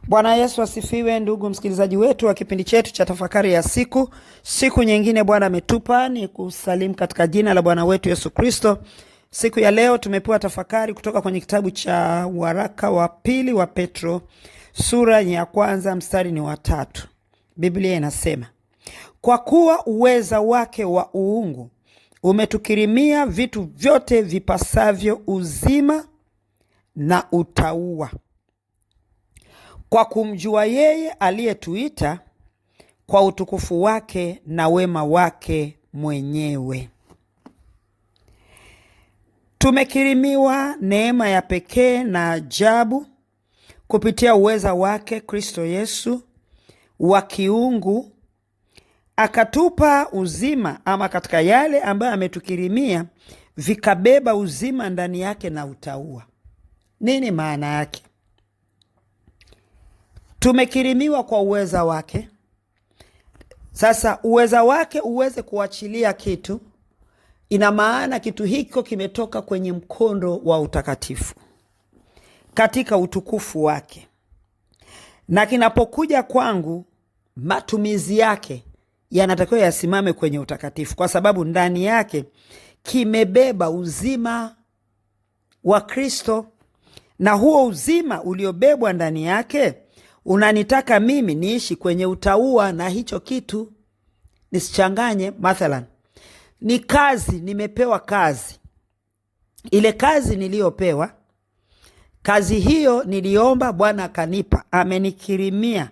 Bwana Yesu asifiwe, ndugu msikilizaji wetu wa kipindi chetu cha tafakari ya siku nyingine Bwana ametupa, ni kusalimu katika jina la Bwana wetu Yesu Kristo. Siku ya leo tumepewa tafakari kutoka kwenye kitabu cha waraka wa pili wa Petro, sura ya kwanza mstari ni wa 3. Biblia inasema, kwa kuwa uweza wake wa uungu umetukirimia vitu vyote vipasavyo uzima na utauwa, kwa kumjua yeye aliyetuita kwa utukufu wake na wema wake mwenyewe. Tumekirimiwa neema ya pekee na ajabu kupitia uweza wake Kristo Yesu wa kiungu, akatupa uzima, ama katika yale ambayo ametukirimia vikabeba uzima ndani yake na utauwa. Nini maana yake? Tumekirimiwa kwa uweza wake. Sasa uweza wake uweze kuachilia kitu, ina maana kitu hiko kimetoka kwenye mkondo wa utakatifu katika utukufu wake, na kinapokuja kwangu matumizi yake yanatakiwa yasimame kwenye utakatifu, kwa sababu ndani yake kimebeba uzima wa Kristo, na huo uzima uliobebwa ndani yake unanitaka mimi niishi kwenye utauwa na hicho kitu. Nisichanganye. Mathalan, ni kazi, nimepewa kazi. Ile kazi niliyopewa, kazi hiyo niliomba, Bwana akanipa, amenikirimia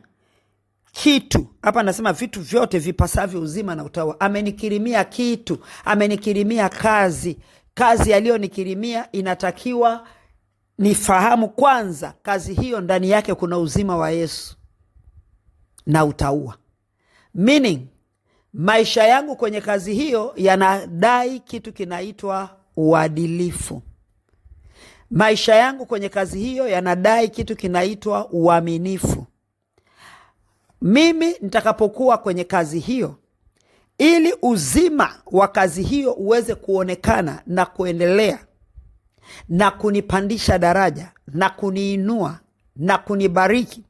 kitu. Hapa nasema vitu vyote vipasavyo uzima na utauwa. Amenikirimia kitu, amenikirimia kazi. Kazi aliyonikirimia inatakiwa nifahamu kwanza kazi hiyo ndani yake kuna uzima wa Yesu na utauwa. Meaning, maisha yangu kwenye kazi hiyo yanadai kitu kinaitwa uadilifu. Maisha yangu kwenye kazi hiyo yanadai kitu kinaitwa uaminifu. Mimi nitakapokuwa kwenye kazi hiyo, ili uzima wa kazi hiyo uweze kuonekana na kuendelea na kunipandisha daraja na kuniinua na kunibariki,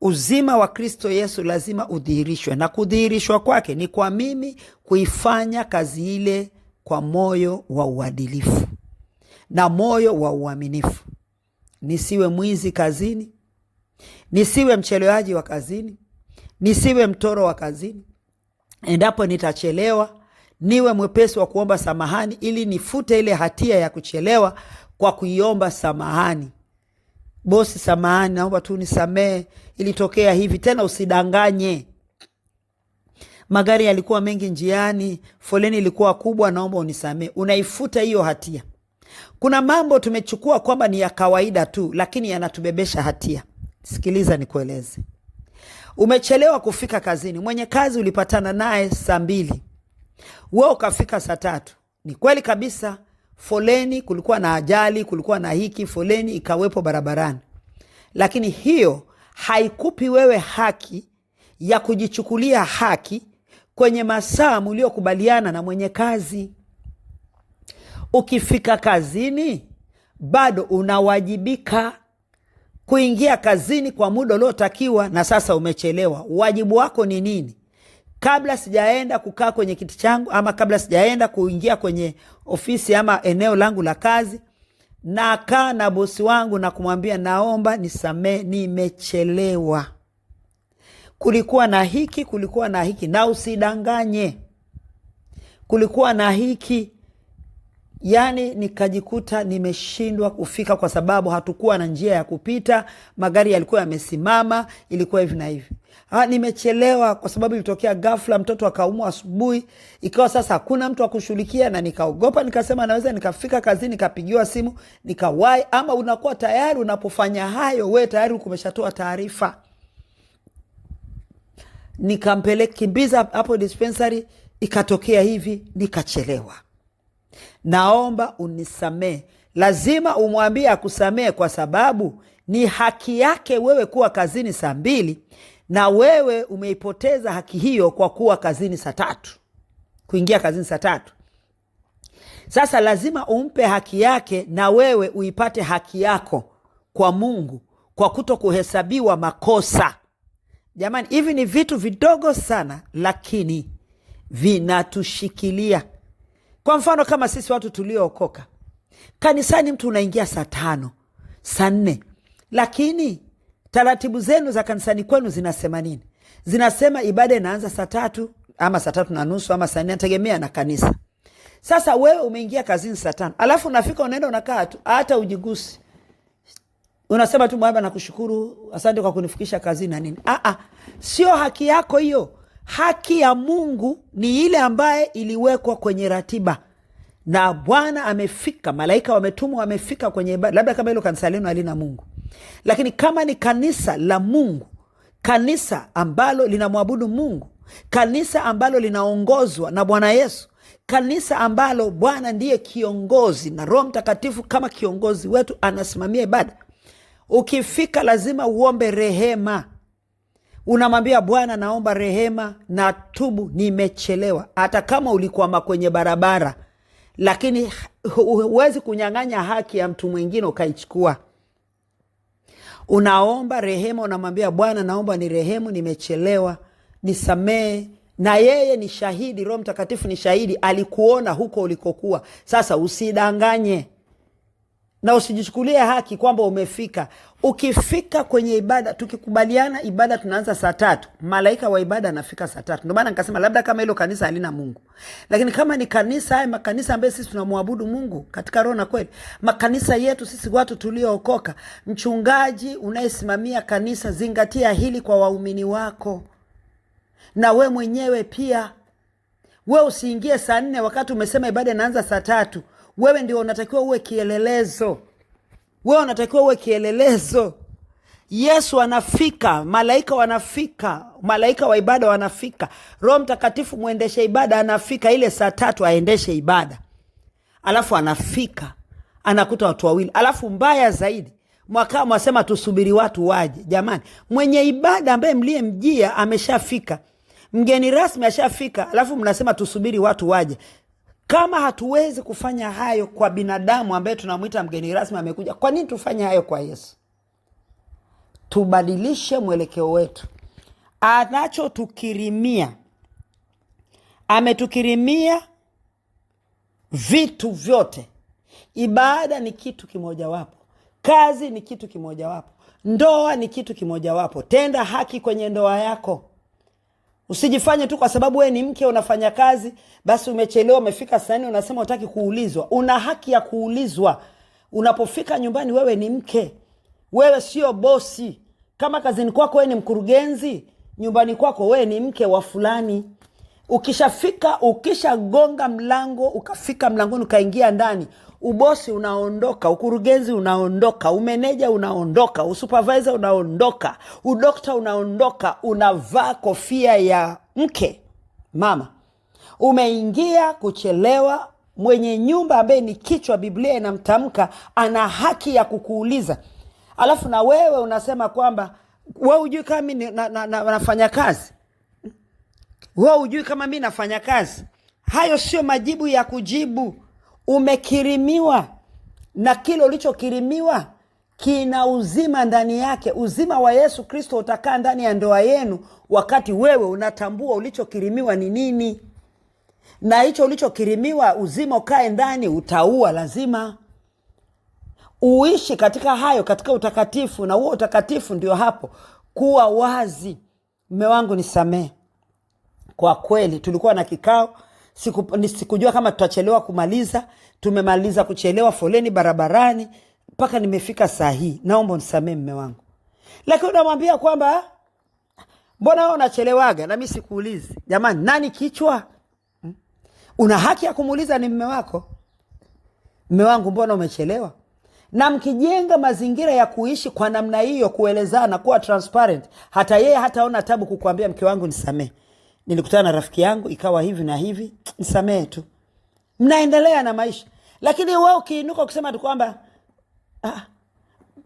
uzima wa Kristo Yesu lazima udhihirishwe, na kudhihirishwa kwake ni kwa mimi kuifanya kazi ile kwa moyo wa uadilifu na moyo wa uaminifu. Nisiwe mwizi kazini, nisiwe mchelewaji wa kazini, nisiwe mtoro wa kazini. Endapo nitachelewa, niwe mwepesi wa kuomba samahani, ili nifute ile hatia ya kuchelewa kwa kuiomba samahani. Bosi, samahani, naomba tu nisamehe, ilitokea hivi. Tena usidanganye. Magari yalikuwa mengi njiani, foleni ilikuwa kubwa, naomba unisamehe. Unaifuta hiyo hatia. Kuna mambo tumechukua kwamba ni ya kawaida tu, lakini yanatubebesha hatia. Sikiliza nikueleze. Umechelewa kufika kazini. Mwenye kazi ulipatana naye saa 2, wewe ukafika saa 3. Ni kweli kabisa, foleni, kulikuwa na ajali, kulikuwa na hiki, foleni ikawepo barabarani. Lakini hiyo haikupi wewe haki ya kujichukulia haki kwenye masaa mliokubaliana na mwenye kazi. Ukifika kazini, bado unawajibika kuingia kazini kwa muda uliotakiwa, na sasa umechelewa. Wajibu wako ni nini? Kabla sijaenda kukaa kwenye kiti changu, ama kabla sijaenda kuingia kwenye ofisi ama eneo langu la kazi, na kaa na bosi wangu na kumwambia, naomba nisamehe, nimechelewa, kulikuwa na hiki, kulikuwa na hiki. Na usidanganye, kulikuwa na hiki, yani nikajikuta nimeshindwa kufika kwa sababu hatukuwa na njia ya kupita, magari yalikuwa yamesimama, ilikuwa hivi na hivi. Nimechelewa kwa sababu ilitokea ghafla, mtoto akaumwa asubuhi, ikawa sasa hakuna mtu wa kushughulikia, na nikaogopa, nikasema naweza nikafika kazini, nikapigiwa simu, nikawai. Ama unakuwa tayari, unapofanya hayo we tayari kumeshatoa taarifa. Nikampeleka kimbiza hapo dispensary, ikatokea hivi, nikachelewa. Naomba unisamee. Lazima umwambie akusamee, kwa sababu ni haki yake wewe kuwa kazini saa 2, na wewe umeipoteza haki hiyo kwa kuwa kazini saa 3, kuingia kazini saa 3. Sasa lazima umpe haki yake, na wewe uipate haki yako kwa Mungu kwa kuto kuhesabiwa makosa. Jamani, hivi ni vitu vidogo sana, lakini vinatushikilia. Kwa mfano, kama sisi watu tuliookoka, kanisani mtu unaingia saa 5, saa 4, lakini taratibu zenu za kanisani kwenu zinasema nini? Zinasema ibada inaanza saa 3 ama saa 3:30 ama saa 4, nategemea na kanisa. Sasa wewe umeingia kazini saa 5, alafu unafika unaenda unakaa tu, hata ujigusi. Unasema tu Bwana nakushukuru, asante kwa kunifikisha kazini na nini. Sio haki yako hiyo. Haki ya Mungu ni ile ambaye iliwekwa kwenye ratiba. Na Bwana amefika, malaika wametumwa, wamefika kwenye ibada. Labda kama hilo kanisa lenu halina Mungu. Lakini kama ni kanisa la Mungu, kanisa ambalo linamwabudu Mungu, kanisa ambalo linaongozwa na Bwana Yesu, kanisa ambalo Bwana ndiye kiongozi na Roho Mtakatifu kama kiongozi wetu anasimamia ibada, ukifika lazima uombe rehema. Unamwambia Bwana, naomba rehema, na tubu, nimechelewa. Hata kama ulikwama kwenye barabara, lakini huwezi kunyang'anya haki ya mtu mwingine ukaichukua. Unaomba rehema, unamwambia Bwana, naomba ni rehemu, nimechelewa, nisamee. Na yeye ni shahidi, Roho Mtakatifu ni shahidi, alikuona huko ulikokuwa. Sasa usidanganye na usijichukulie haki kwamba umefika. Ukifika kwenye ibada, tukikubaliana ibada tunaanza saa 3, malaika wa ibada anafika saa 3. Ndio maana nikasema labda kama hilo kanisa halina Mungu. Lakini kama ni kanisa, haya makanisa ambayo sisi tunamwabudu Mungu katika roho na kweli, makanisa yetu sisi watu tuliookoka, mchungaji unayesimamia kanisa, zingatia hili kwa waumini wako. Na we mwenyewe pia, we usiingie saa 4 wakati umesema ibada inaanza saa 3. Wewe ndio unatakiwa uwe kielelezo. Wewe unatakiwa uwe kielelezo. Yesu anafika, malaika wanafika, malaika wa ibada wanafika, Roho Mtakatifu mwendesha ibada anafika ile saa 3 aendeshe ibada. Alafu anafika, anakuta watu wawili. Alafu mbaya zaidi, mwaka mwasema tusubiri watu waje. Jamani, mwenye ibada ambaye mlie mjia ameshafika, mgeni rasmi ashafika, alafu mnasema tusubiri watu waje. Kama hatuwezi kufanya hayo kwa binadamu ambaye tunamuita mgeni rasmi amekuja, kwa nini tufanye hayo kwa Yesu? Tubadilishe mwelekeo wetu. Anachotukirimia, ametukirimia vitu vyote. Ibada ni kitu kimoja wapo, kazi ni kitu kimoja wapo, ndoa ni kitu kimoja wapo. Tenda haki kwenye ndoa yako. Usijifanye tu kwa sababu wewe ni mke unafanya kazi, basi umechelewa, umefika saa 4 unasema hutaki kuulizwa. Una haki ya kuulizwa. Unapofika nyumbani, wewe ni mke. Wewe sio bosi. Kama kazini kwako wewe ni mkurugenzi, nyumbani kwako wewe ni mke wa fulani. Ukishafika, ukishagonga mlango, ukafika mlangoni ukaingia ndani, ubosi unaondoka, ukurugenzi unaondoka, umeneja unaondoka, usupervisor unaondoka, udokta unaondoka, unavaa kofia ya mke, mama. Umeingia kuchelewa, mwenye nyumba ambaye ni kichwa Biblia inamtamka ana haki ya kukuuliza. Alafu na wewe unasema kwamba wewe hujui kama mimi nafanya kazi. Wewe hujui kama mimi nafanya kazi. Hayo sio majibu ya kujibu. Umekirimiwa, na kile ulichokirimiwa kina uzima ndani yake. Uzima wa Yesu Kristo utakaa ndani ya ndoa yenu wakati wewe unatambua ulichokirimiwa ni nini. Na hicho ulichokirimiwa, uzima ukae ndani, utaua lazima. Uishi katika hayo, katika utakatifu, na huo utakatifu ndio hapo kuwa wazi. Mume wangu nisamee. Kwa kweli tulikuwa na kikao, sikujua kama tutachelewa kumaliza, tumemaliza kuchelewa, foleni barabarani mpaka nimefika saa hii. Naomba unisamee mume wangu. Lakini unamwambia kwamba mbona wewe unachelewaga na mimi sikuulizi. Jamani, nani kichwa? Una haki ya kumuuliza ni mume wako. Mume wangu, mbona umechelewa? Na mkijenga mazingira ya kuishi kwa namna hiyo, kuelezana, kuwa transparent, hata yeye hataona tabu kukuambia mke wangu nisamee, nilikutana na rafiki yangu ikawa hivi na hivi, nisamee tu. Mnaendelea na maisha. Lakini wewe ukiinuka kusema tu kwamba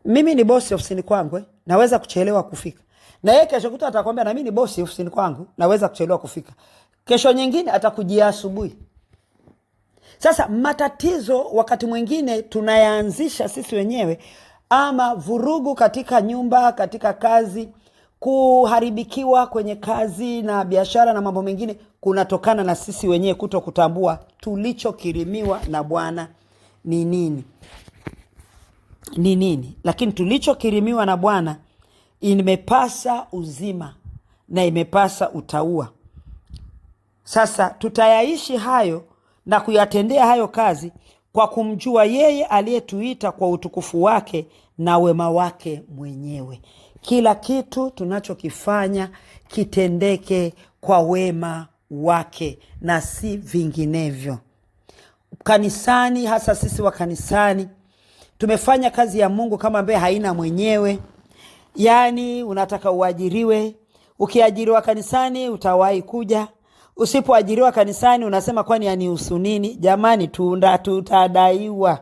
mimi ni bosi ofisini kwangu, naweza kuchelewa kufika. Na yeye kesho kuta atakwambia na mimi ni bosi ofisini kwangu, naweza kuchelewa kufika. Kesho nyingine atakujia asubuhi. Sasa matatizo wakati mwingine tunayaanzisha sisi wenyewe. ama vurugu katika nyumba, katika kazi, kuharibikiwa kwenye kazi na biashara na mambo mengine, kunatokana na sisi wenyewe kutokutambua tulichokirimiwa na Bwana ni nini. Lakini tulichokirimiwa na Bwana imepasa uzima na imepasa utaua. Sasa tutayaishi hayo na kuyatendea hayo kazi kwa kumjua yeye aliyetuita kwa utukufu wake na wema wake mwenyewe. Kila kitu tunachokifanya kitendeke kwa wema wake na si vinginevyo. Kanisani, hasa sisi wa kanisani, tumefanya kazi ya Mungu kama ambaye haina mwenyewe. Yani unataka uajiriwe, ukiajiriwa kanisani utawahi kuja. Usipoajiriwa kanisani unasema kwani yanihusu nini? Jamani, tutadaiwa.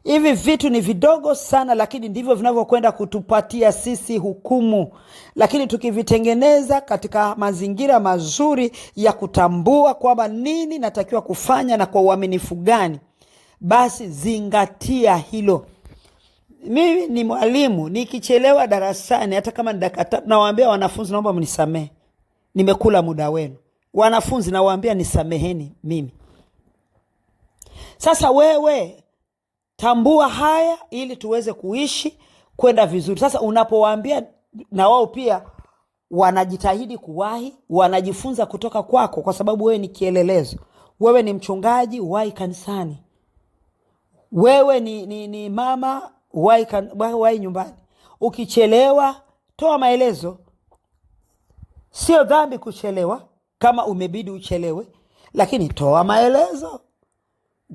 Hivi vitu ni vidogo sana, lakini ndivyo vinavyokwenda kutupatia sisi hukumu. Lakini tukivitengeneza katika mazingira mazuri ya kutambua kwamba nini natakiwa kufanya na kwa uaminifu gani, basi zingatia hilo. Mimi ni mwalimu, nikichelewa darasani hata kama ni dakika 3, nawaambia wanafunzi naomba mnisamehe, nimekula muda wenu. Wanafunzi nawaambia nisameheni mimi. Sasa wewe tambua haya ili tuweze kuishi kwenda vizuri. Sasa unapowaambia, na wao pia wanajitahidi kuwahi, wanajifunza kutoka kwako, kwa sababu wewe ni kielelezo. Wewe ni mchungaji, kanisani. Wewe ni mama, wahi nyumbani. Ukichelewa, toa maelezo. Sio dhambi kuchelewa kama umebidi uchelewe, lakini toa maelezo.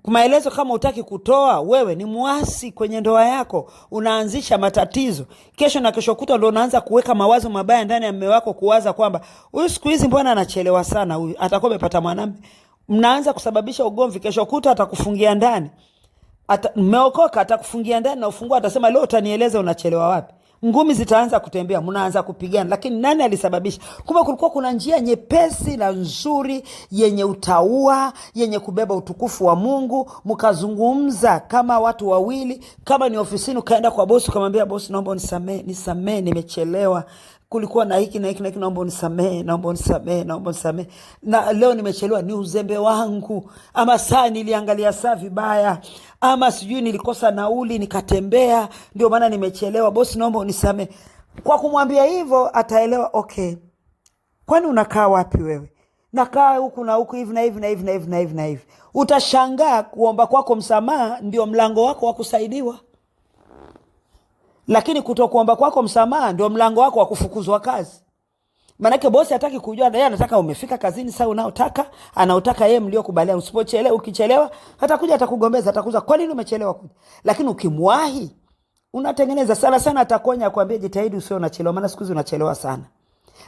Maelezo kama utaki kutoa, wewe ni muasi kwenye ndoa yako, unaanzisha matatizo. Kesho na kesho kutwa ndio unaanza kuweka mawazo mabaya ndani ya mume wako, kuwaza kwamba huyu siku hizi mbona anachelewa sana, huyu atakuwa amepata mwanamume. Mnaanza kusababisha ugomvi. Kesho kutwa atakufungia ndani. Mmeokoka, atakufungia ndani na ufungua, atasema leo utanieleza unachelewa wapi. Ngumi zitaanza kutembea, mnaanza kupigana. Lakini nani alisababisha? Kumbe kulikuwa kuna njia nyepesi na nzuri yenye utaua, yenye kubeba utukufu wa Mungu. Mkazungumza kama watu wawili. Kama ni ofisini, ukaenda kwa bosi ukamwambia, bosi naomba nisamee nimechelewa. Kulikuwa na hiki na hiki na hiki, naomba unisamehe. Na leo nimechelewa, ni uzembe wangu. Ama saa niliangalia saa vibaya. Ama sijui nilikosa nauli nikatembea, ndio maana nimechelewa. Bosi naomba unisamehe. Kwa kumwambia hivyo ataelewa, okay. Kwani unakaa wapi wewe? Nakaa huku na huku, hivi na hivi na hivi na hivi na hivi na hivi. Utashangaa kuomba kwako msamaha ndio mlango wako wa kusaidiwa. Lakini kutokuomba kwako msamaha ndio mlango wako wa kufukuzwa kazi. Manake bosi hataki kujua, yeye anataka umefika kazini saa unaotaka, anaotaka yeye mliokubaliana. Usipochelewa, ukichelewa atakuja atakugombeza, atakuza kwa nini umechelewa kuja. Lakini ukimwahi unatengeneza sana atakonya kuambia jitahidi usio unachelewa, maana siku hizi unachelewa sana.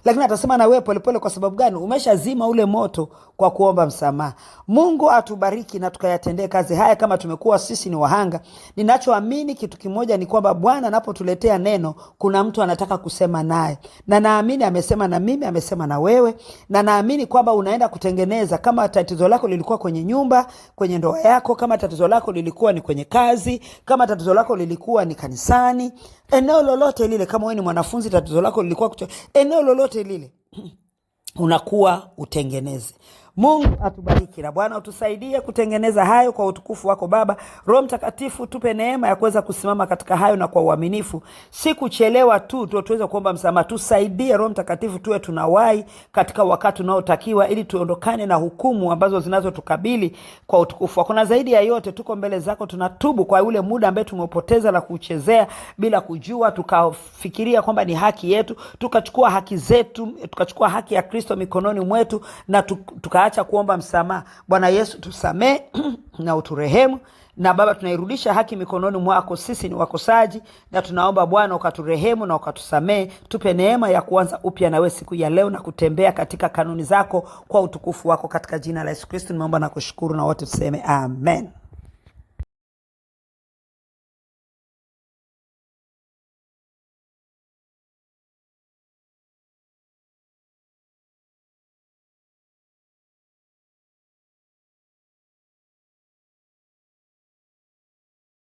Lakini atasema na wewe polepole. Kwa sababu gani? Umeshazima ule moto kwa kuomba msamaha. Mungu atubariki na tukayatendee kazi haya kama tumekuwa sisi ni wahanga. Ninachoamini kitu kimoja ni kwamba Bwana anapotuletea neno, kuna mtu anataka kusema naye. Na naamini amesema na mimi, amesema na wewe. Na naamini kwamba unaenda kutengeneza. Kama tatizo lako lilikuwa kwenye nyumba, kwenye ndoa yako, kama tatizo lako lilikuwa ni kwenye kazi, kama tatizo lako lilikuwa ni kanisani, eneo lolote lile, kama wewe ni mwanafunzi tatizo lako lilikuwa eneo lolote lile, unakuwa utengeneze. Mungu atubariki na Bwana utusaidie kutengeneza hayo kwa utukufu wako Baba. Roho Mtakatifu tupe neema ya kuweza kusimama katika hayo na kwa uaminifu. Si kuchelewa tu tuweze kuomba msamaha. Tusaidie Roho Mtakatifu tuwe tunawahi katika wakati unaotakiwa, ili tuondokane na hukumu ambazo zinazotukabili kwa utukufu wako. Na zaidi ya yote, tuko mbele zako, tunatubu kwa ule muda ambao tumepoteza la kuchezea bila kujua, tukafikiria kwamba ni haki yetu, tukachukua haki zetu, tukachukua haki ya Kristo mikononi mwetu na tukaacha kuomba msamaha. Bwana Yesu tusamee na uturehemu. Na Baba, tunairudisha haki mikononi mwako. Sisi ni wakosaji na tunaomba Bwana ukaturehemu na ukatusamee. Tupe neema ya kuanza upya na wewe siku ya leo na kutembea katika kanuni zako kwa utukufu wako, katika jina la Yesu Kristo nimeomba na kushukuru, na wote tuseme amen.